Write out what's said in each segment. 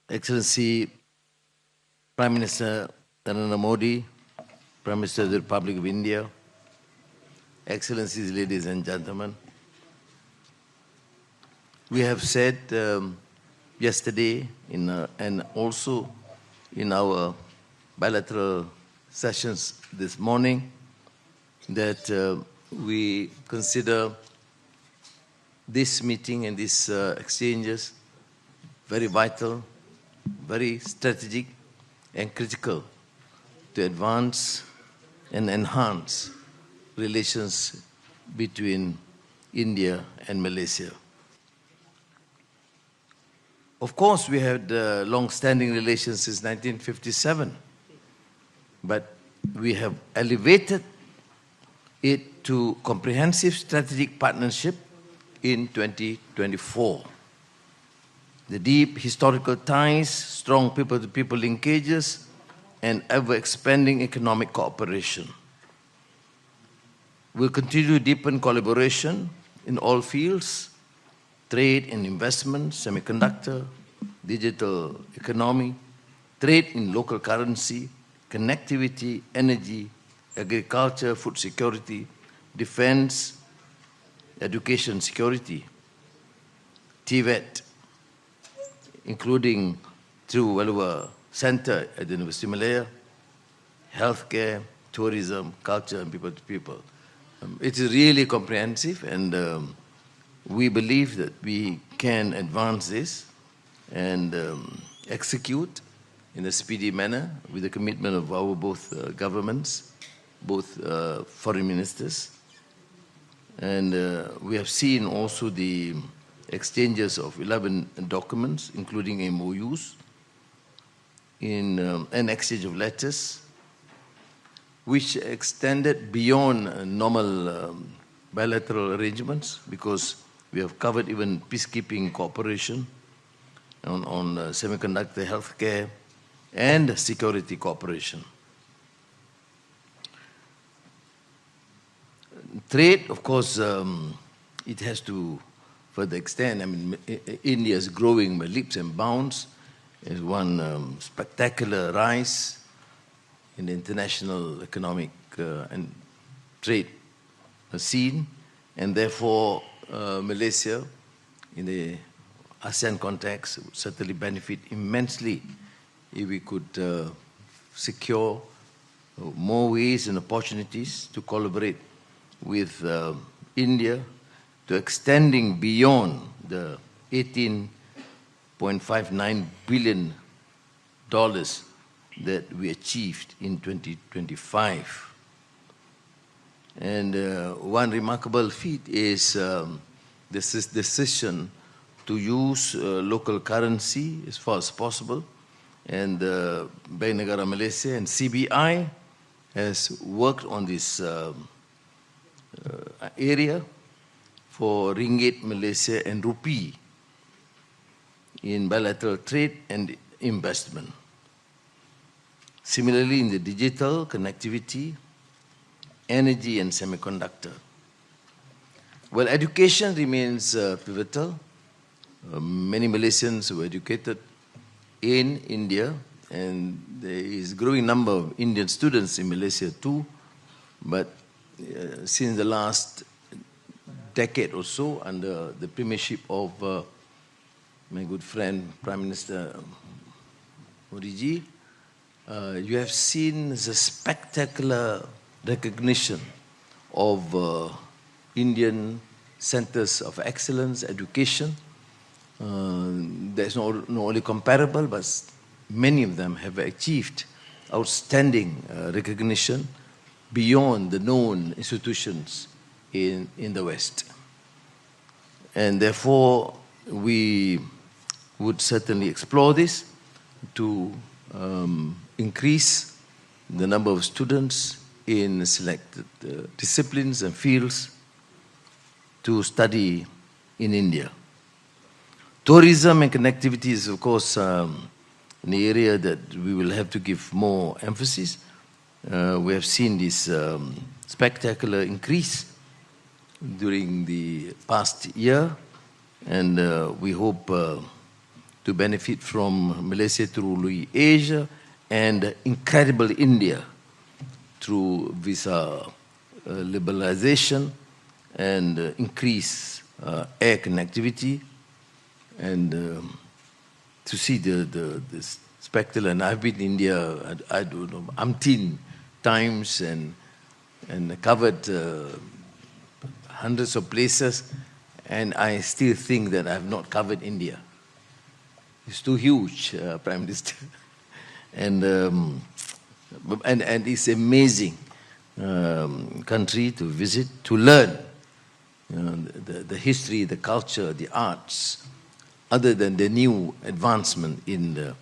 Excellency Prime Minister Narendra Modi, Prime Minister of the Republic of India, Excellencies, ladies and gentlemen, we have said yesterday and also in our bilateral sessions this morning that we consider this meeting and these exchanges very vital, very strategic and critical to advance and enhance relations between India and Malaysia. Of course, we had long-standing relations since 1957, but we have elevated it to comprehensive strategic partnership in 2024. The deep historical ties, strong people-to-people linkages, and ever-expanding economic cooperation. We'll continue to deepen collaboration in all fields: trade and investment, semiconductor, digital economy, trade in local currency, connectivity, energy, agriculture, food security, defense, education security, TVET, including through Walua Center at the University of Malaya, healthcare, tourism, culture, and people-to-people. It is really comprehensive, and we believe that we can advance this and execute in a speedy manner with the commitment of our both governments, both foreign ministers. And we have seen also the exchanges of 11 documents, including MOUs, in an exchange of letters, which extended beyond normal bilateral arrangements, because we have covered even peacekeeping cooperation on semiconductor, healthcare, and security cooperation. Trade, of course, it has to further extend. I mean, India is growing by leaps and bounds. There's one spectacular rise in the international economic and trade scene, and therefore Malaysia, in the ASEAN context, would certainly benefit immensely if we could secure more ways and opportunities to collaborate with India, to extending beyond the $18.59 billion that we achieved in 2025. And one remarkable feat is this decision to use local currency as far as possible. And Bank Negara Malaysia and CBI has worked on this area for ringgit Malaysia and rupee in bilateral trade and investment. Similarly, in the digital connectivity, energy, and semiconductor. Well, education remains pivotal. Many Malaysians were educated in India, and there is a growing number of Indian students in Malaysia too. But since the last decade or so, under the premiership of my good friend Prime Minister Modi ji, you have seen the spectacular recognition of Indian centers of excellence, education. There's not only comparable, but many of them have achieved outstanding recognition beyond the known institutions in the West. And therefore, we would certainly explore this to increase the number of students in selected disciplines and fields to study in India. Tourism and connectivity is, of course, an area that we will have to give more emphasis. We have seen this spectacular increase during the past year, and we hope to benefit from Malaysia through Louis Asia and incredible India through visa liberalization and increase air connectivity and to see the spectacle. And I've been in India, I don't know, umpteen times and covered hundreds of places, and I still think that I have not covered India. It's too huge, Prime Minister. And it's amazing country to visit, to learn the history, the culture, the arts, other than the new advancement in the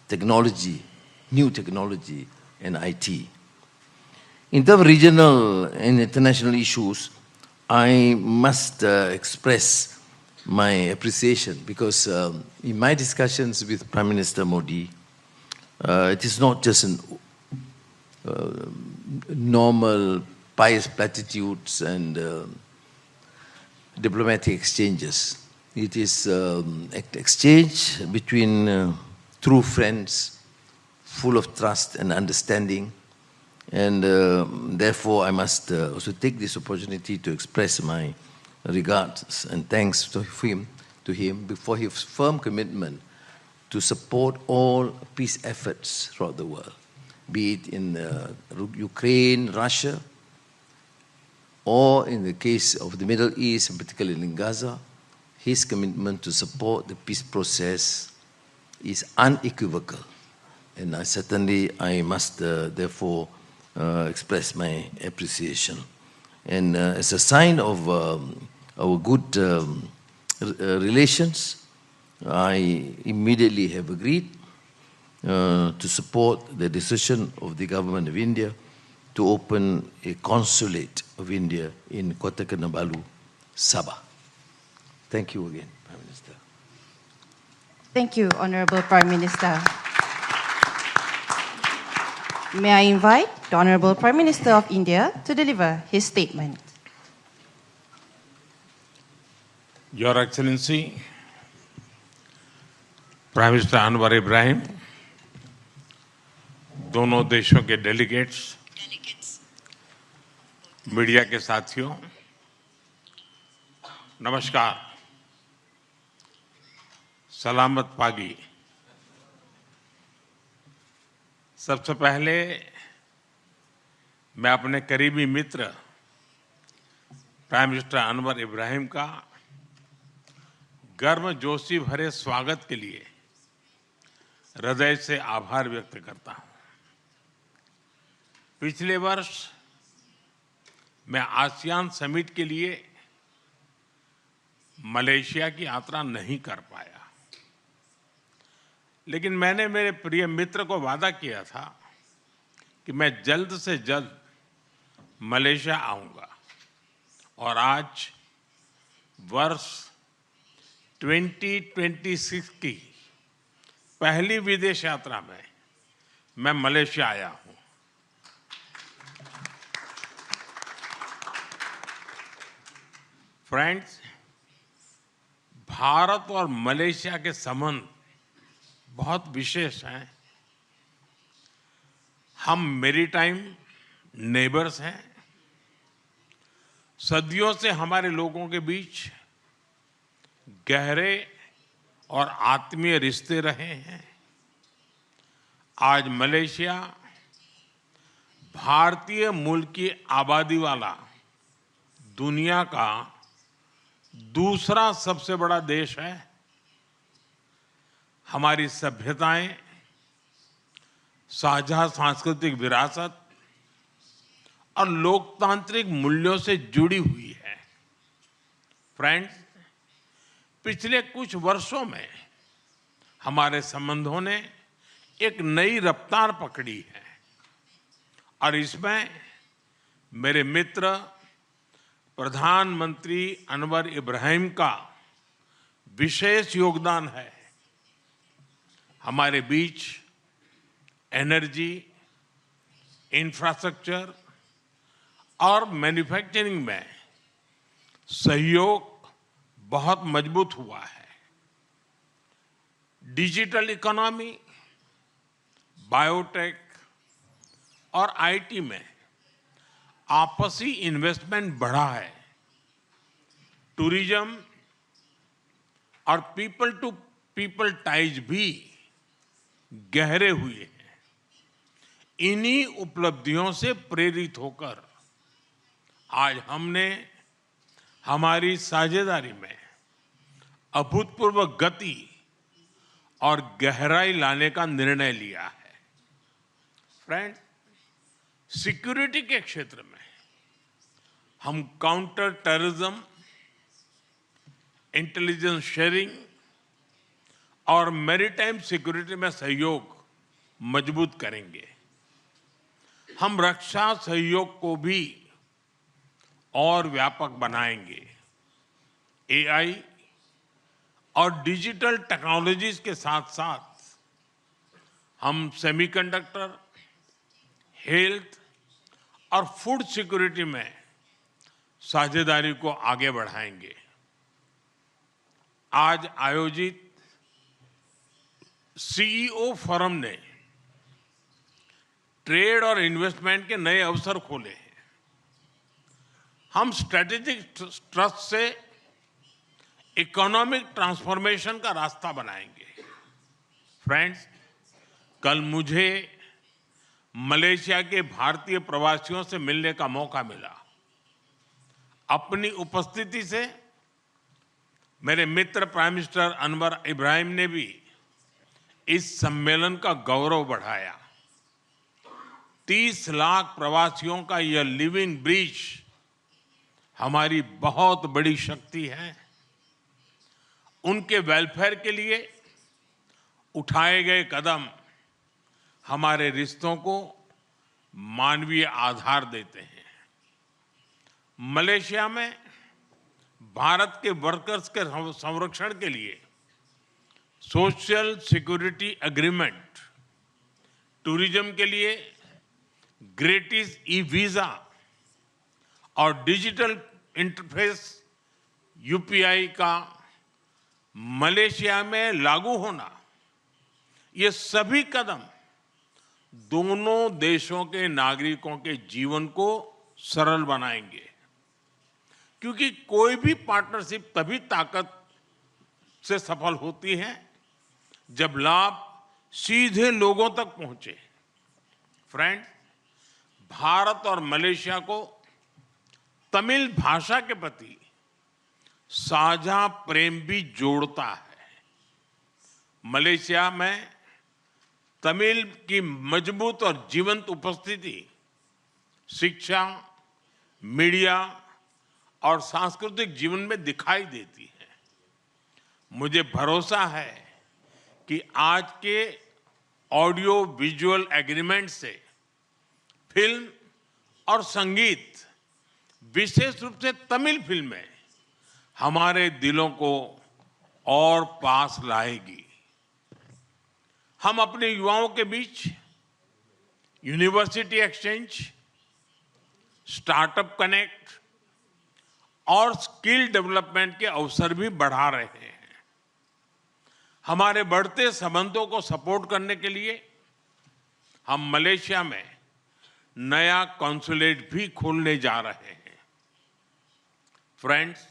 technology, new technology and IT. In terms of regional and international issues, I must express my appreciation because in my discussions with Prime Minister Modi, it is not just normal pious platitudes and diplomatic exchanges. It is exchange between true friends, full of trust and understanding. And therefore, I must also take this opportunity to express my regards and thanks to him for his firm commitment to support all peace efforts throughout the world, be it in Ukraine, Russia, or in the case of the Middle East, and particularly in Gaza. His commitment to support the peace process is unequivocal. And I must therefore express my appreciation. And as a sign of our good relations, I immediately have agreed to support the decision of the government of India to open a consulate of India in Kota Kinabalu, Sabah. Thank you again, Prime Minister. Thank you, Honorable Prime Minister. May I invite the Honorable Prime Minister of India to deliver his statement. Your Excellency, Prime Minister Anwar Ibrahim, दोनों देशों के delegates, media के साथियों, नमस्कार, सलामत पागी। सबसे पहले मैं अपने करीबी मित्र प्राइम मिनिस्टर अनवर इब्राहिम का गर्मजोशी भरे स्वागत के लिए हृदय से आभार व्यक्त करता हूं। पिछले वर्ष मैं आसियान समिट के लिए मलेशिया की यात्रा नहीं कर पाया, लेकिन मैंने मेरे प्रिय मित्र को वादा किया था कि मैं जल्द से जल्द मलेशिया आऊंगा। और आज वर्ष 2026 की पहली विदेश यात्रा में मैं मलेशिया आया हूं। फ्रेंड्स, भारत और मलेशिया के संबंध बहुत विशेष हैं। हम मैरीटाइम नेबर्स हैं। सदियों से हमारे लोगों के बीच गहरे और आत्मीय रिश्ते रहे हैं। आज मलेशिया भारतीय मूल की आबादी वाला दुनिया का दूसरा सबसे बड़ा देश है। हमारी सभ्यताएं, साझा सांस्कृतिक विरासत और लोकतांत्रिक मूल्यों से जुड़ी हुई है। फ्रेंड्स, पिछले कुछ वर्षों में हमारे संबंधों ने एक नई रफ्तार पकड़ी है और इसमें मेरे मित्र प्रधानमंत्री अनवर इब्राहिम का विशेष योगदान है। हमारे बीच एनर्जी, इंफ्रास्ट्रक्चर और मैन्युफैक्चरिंग में सहयोग बहुत मजबूत हुआ है। डिजिटल इकोनॉमी, बायोटेक और आईटी में आपसी इन्वेस्टमेंट बढ़ा है। टूरिज्म और पीपल टू पीपल टाइज भी गहरे हुए हैं। इन्हीं उपलब्धियों से प्रेरित होकर आज हमने हमारी साझेदारी में अभूतपूर्व गति और गहराई लाने का निर्णय लिया है। फ्रेंड, सिक्योरिटी के क्षेत्र में हम काउंटर टेररिज्म, इंटेलिजेंस शेयरिंग और मैरीटाइम सिक्योरिटी में सहयोग मजबूत करेंगे। हम रक्षा सहयोग को भी और व्यापक बनाएंगे। एआई और डिजिटल टेक्नोलॉजीज के साथ साथ हम सेमीकंडक्टर, हेल्थ और फूड सिक्योरिटी में साझेदारी को आगे बढ़ाएंगे। आज आयोजित सीईओ फोरम ने ट्रेड और इन्वेस्टमेंट के नए अवसर खोले हैं। हम स्ट्रेटेजिक ट्रस्ट से इकोनॉमिक ट्रांसफॉर्मेशन का रास्ता बनाएंगे। फ्रेंड्स, कल मुझे मलेशिया के भारतीय प्रवासियों से मिलने का मौका मिला। अपनी उपस्थिति से मेरे मित्र प्राइम मिनिस्टर अनवर इब्राहिम ने भी इस सम्मेलन का गौरव बढ़ाया। 30 लाख प्रवासियों का यह लिविंग ब्रिज हमारी बहुत बड़ी शक्ति है। उनके वेलफेयर के लिए उठाए गए कदम हमारे रिश्तों को मानवीय आधार देते हैं। मलेशिया में भारत के वर्कर्स के संरक्षण के लिए सोशल सिक्योरिटी एग्रीमेंट, टूरिज्म के लिए ग्रेटिस ई वीजा और डिजिटल इंटरफेस यूपीआई का मलेशिया में लागू होना, ये सभी कदम दोनों देशों के नागरिकों के जीवन को सरल बनाएंगे। क्योंकि कोई भी पार्टनरशिप तभी ताकत से सफल होती है जब लाभ सीधे लोगों तक पहुंचे। फ्रेंड, भारत और मलेशिया को तमिल भाषा के प्रति साझा प्रेम भी जोड़ता है। मलेशिया में तमिल की मजबूत और जीवंत उपस्थिति शिक्षा, मीडिया और सांस्कृतिक जीवन में दिखाई देती है। मुझे भरोसा है कि आज के ऑडियो विजुअल एग्रीमेंट से फिल्म और संगीत, विशेष रूप से तमिल फिल्में, हमारे दिलों को और पास लाएगी। हम अपने युवाओं के बीच यूनिवर्सिटी एक्सचेंज, स्टार्टअप कनेक्ट और स्किल डेवलपमेंट के अवसर भी बढ़ा रहे हैं। हमारे बढ़ते संबंधों को सपोर्ट करने के लिए हम मलेशिया में नया कॉन्सुलेट भी खोलने जा रहे हैं। फ्रेंड्स,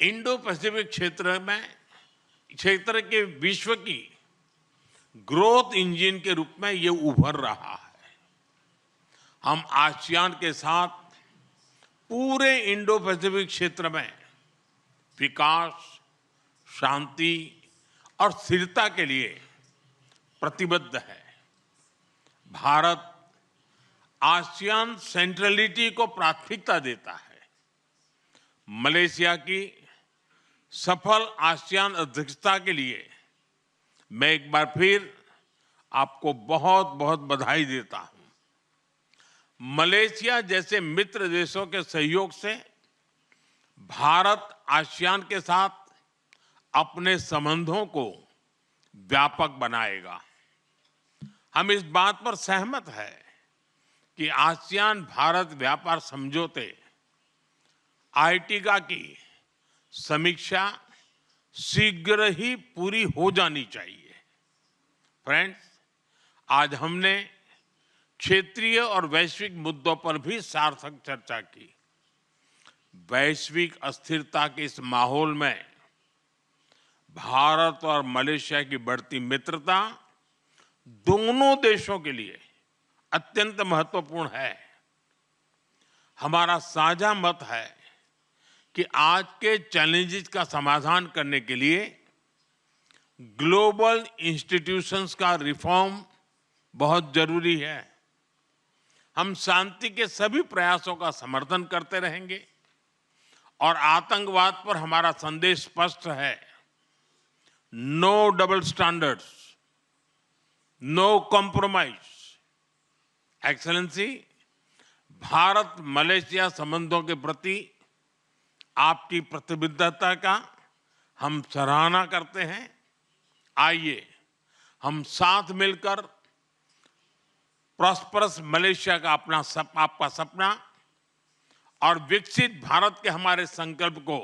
इंडो पैसिफिक क्षेत्र के विश्व की ग्रोथ इंजन के रूप में ये उभर रहा है। हम आसियान के साथ पूरे इंडो पैसिफिक क्षेत्र में विकास, शांति और स्थिरता के लिए प्रतिबद्ध है। भारत आसियान सेंट्रलिटी को प्राथमिकता देता है। मलेशिया की सफल आसियान अध्यक्षता के लिए मैं एक बार फिर आपको बहुत बहुत बधाई देता हूं। मलेशिया जैसे मित्र देशों के सहयोग से भारत आसियान के साथ अपने संबंधों को व्यापक बनाएगा। हम इस बात पर सहमत हैं कि आसियान भारत व्यापार समझौते आर्टिगा की समीक्षा शीघ्र ही पूरी हो जानी चाहिए। फ्रेंड्स, आज हमने क्षेत्रीय और वैश्विक मुद्दों पर भी सार्थक चर्चा की। वैश्विक अस्थिरता के इस माहौल में भारत और मलेशिया की बढ़ती मित्रता दोनों देशों के लिए अत्यंत महत्वपूर्ण है। हमारा साझा मत है कि आज के चैलेंजेस का समाधान करने के लिए ग्लोबल इंस्टीट्यूशंस का रिफॉर्म बहुत जरूरी है। हम शांति के सभी प्रयासों का समर्थन करते रहेंगे और आतंकवाद पर हमारा संदेश स्पष्ट है। No double standards, no compromise. Excellency, भारत मलेशिया संबंधों के प्रति आपकी प्रतिबद्धता का हम सराहना करते हैं। आइए हम साथ मिलकर प्रॉस्परस मलेशिया का आपका सपना और विकसित भारत के हमारे संकल्प को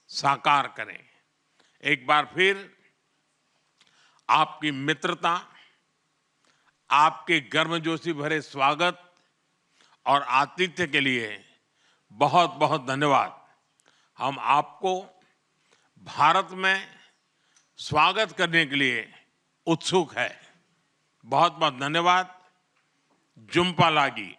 साकार करें। एक बार फिर आपकी मित्रता, आपके गर्मजोशी भरे स्वागत और आतिथ्य के लिए बहुत बहुत धन्यवाद। हम आपको भारत में स्वागत करने के लिए उत्सुक है। बहुत बहुत धन्यवाद। जुम्पा लागी।